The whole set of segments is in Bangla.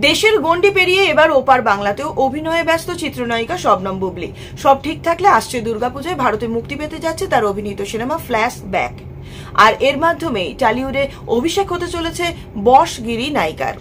দেশের গণ্ডি পেরিয়ে এবার ওপার বাংলাতেও অভিনয়ে ব্যস্ত চিত্রনায়িকা শবনম বুবলি। সব ঠিক থাকলে আসছে দুর্গাপূজায় ভারতে মুক্তি পেতে যাচ্ছে তার অভিনীত সিনেমা ফ্ল্যাশ ব্যাক, আর এর মাধ্যমেই টলিউডে অভিষেক হতে চলেছে বশগিরি নায়িকার।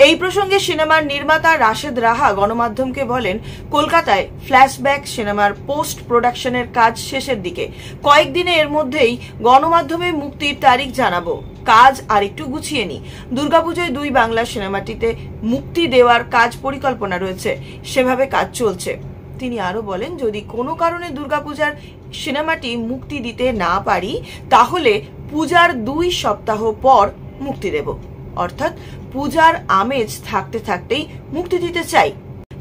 এই প্রসঙ্গে সিনেমার নির্মাতা রাশেদ রাহা গণমাধ্যমকে বলেন, কলকাতায় ফ্ল্যাশব্যাক সিনেমার পোস্ট প্রোডাকশনের কাজ শেষের দিকে, কয়েকদিনে এর মধ্যেই গণমাধ্যমে মুক্তির তারিখ জানাবো, কাজ আর একটু গুছিয়ে নি। দুর্গাপুজোয় দুই বাংলা সিনেমাটিতে মুক্তি দেওয়ার কাজ পরিকল্পনা রয়েছে, সেভাবে কাজ চলছে। তিনি আরো বলেন, যদি কোনো কারণে দুর্গাপূজার সিনেমাটি মুক্তি দিতে না পারি তাহলে পূজার 2 সপ্তাহ পর মুক্তি দেব, অর্থাৎ পূজার আমেজ থাকতে থাকতেই মুক্তি দিতে চাই।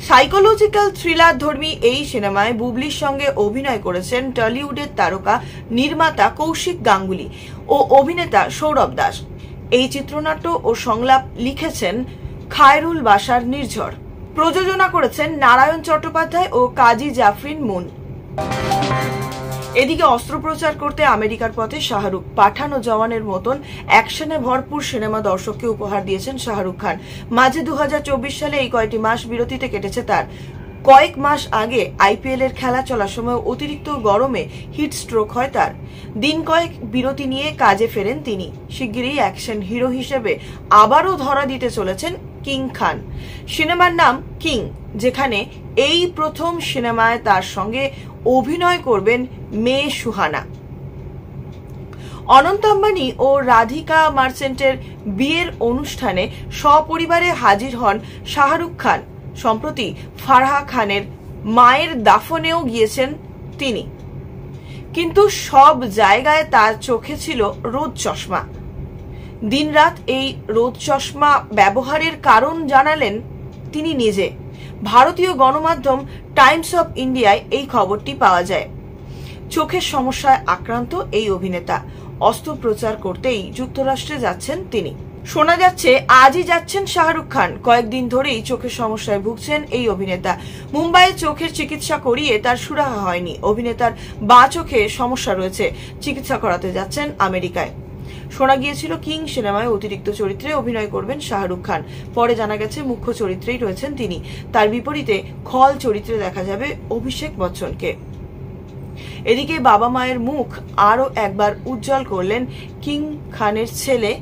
সাইকোলজিক্যাল থ্রিলার ধর্মী এই সিনেমায় বুবলির সঙ্গে অভিনয় করেছেন টলিউডের তারকা নির্মাতা কৌশিক গাঙ্গুলি ও অভিনেতা সৌরভ দাস। এই চিত্রনাট্য ও সংলাপ লিখেছেন খায়রুল বাশার নির্ঝর, প্রযোজনা করেছেন নারায়ণ চট্টোপাধ্যায় ও কাজী জাফরিন মুন। এদিকে অস্ত্রোপচার করতে আমেরিকার পথে শাহরুখ। পাঠান ও জওয়ানের মতন অ্যাকশনে ভরপুর সিনেমা দর্শককে উপহার দিয়েছেন শাহরুখ খান। মাঝে 2024 সালে এই কয়েকটি মাস বিরতিতে কেটেছে তার। কয়েক মাস আগে আইপিএল এর খেলা চলার সময় অতিরিক্ত গরমে হিট স্ট্রোক হয় তার। দিন কয়েক বিরতি নিয়ে কাজে ফেরেন তিনি। শিগগিরই অ্যাকশন হিরো হিসেবে আবারও ধরা দিতে চলেছেন কিং খান। সিনেমার নাম কিং, যেখানে এই প্রথম সিনেমায় তার সঙ্গে অভিনয় করবেন মেয়ে সুহানা। অনন্ত আম্বানি ও রাধিকা মার্চেন্টের বিয়ের অনুষ্ঠানে সপরিবারে হাজির হন শাহরুখ খান। সম্প্রতি ফারহা খানের মায়ের দাফনেও গিয়েছেন তিনি, কিন্তু সব জায়গায় তার চোখে ছিল রোদ চশমা। দিনরাত এই রোদ চশমা ব্যবহারের কারণ জানালেন তিনি নিজে। ভারতীয় গণমাধ্যম টাইমস অফ ইন্ডিয়ায় এই খবরটি পাওয়া যায়। চোখের সমস্যায় আক্রান্ত এই অভিনেতা অস্ত্রোপচার করতেই যুক্তরাষ্ট্রে যাচ্ছেন তিনি। শোনা যাচ্ছে আজই যাচ্ছেন শাহরুখ খান। কয়েকদিন ধরেই চোখের সমস্যায় ভুগছেন এই অভিনেতা। মুম্বাইয়ে চোখের চিকিৎসা করিয়ে তার সুরাহা হয়নি। অভিনেতার বাঁ চোখে সমস্যা রয়েছে, চিকিৎসা করাতে যাচ্ছেন আমেরিকায়। শোনা গিয়েছিল কিং সিনেমায় অতিরিক্ত চরিত্রে অভিনয় করবেন শাহরুখ খান। পরে জানা গেছে মুখ্য চরিত্রেই রয়েছেন তিনি। তার বিপরীতে খল চরিত্রে দেখা যাবে অভিষেক বচ্চনকে। এদিকে বাবা মায়ের মুখ আরো একবার উজ্জ্বল করলেন কিং খানের ছেলে।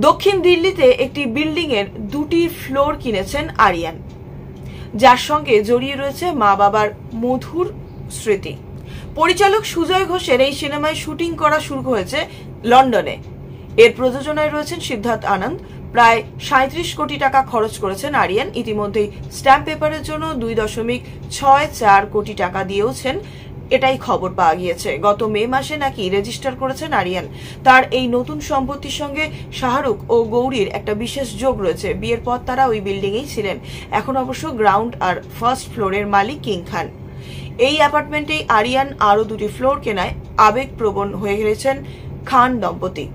দক্ষিণ দিল্লিতে একটি বিল্ডিং এর 2টি ফ্লোর কিনেছেন আরিয়ান, যার সঙ্গে জড়িয়ে রয়েছে মা বাবার মধুর স্মৃতি। পরিচালক সুজয় ঘোষের এই সিনেমায় শুটিং করা শুরু হয়েছে লন্ডনে। এর প্রযোজনায় রয়েছেন সিদ্ধার্থ আনন্দ। প্রায় 37 কোটি টাকা খরচ করেছেন আরিয়ান। ইতিমধ্যেই স্ট্যাম্প পেপারের জন্য 2.64 কোটি টাকা দিয়েওছেন, এটাই খবর পাওয়া গিয়েছে। গত মে মাসে নাকি রেজিস্টার করেছেন আরিয়ান। তার এই নতুন সম্পত্তির সঙ্গে শাহরুখ ও গৌরীর একটা বিশেষ যোগ রয়েছে। বিয়ের পর তারা ওই বিল্ডিংয়েই ছিলেন। এখন অবশ্য গ্রাউন্ড আর ফার্স্ট ফ্লোরের মালিক কিং খান। এই অ্যাপার্টমেন্টেই আরিয়ান আরো 2টি ফ্লোর কেনায় আবেগপ্রবণ হয়ে গেছেন খান দম্পতি।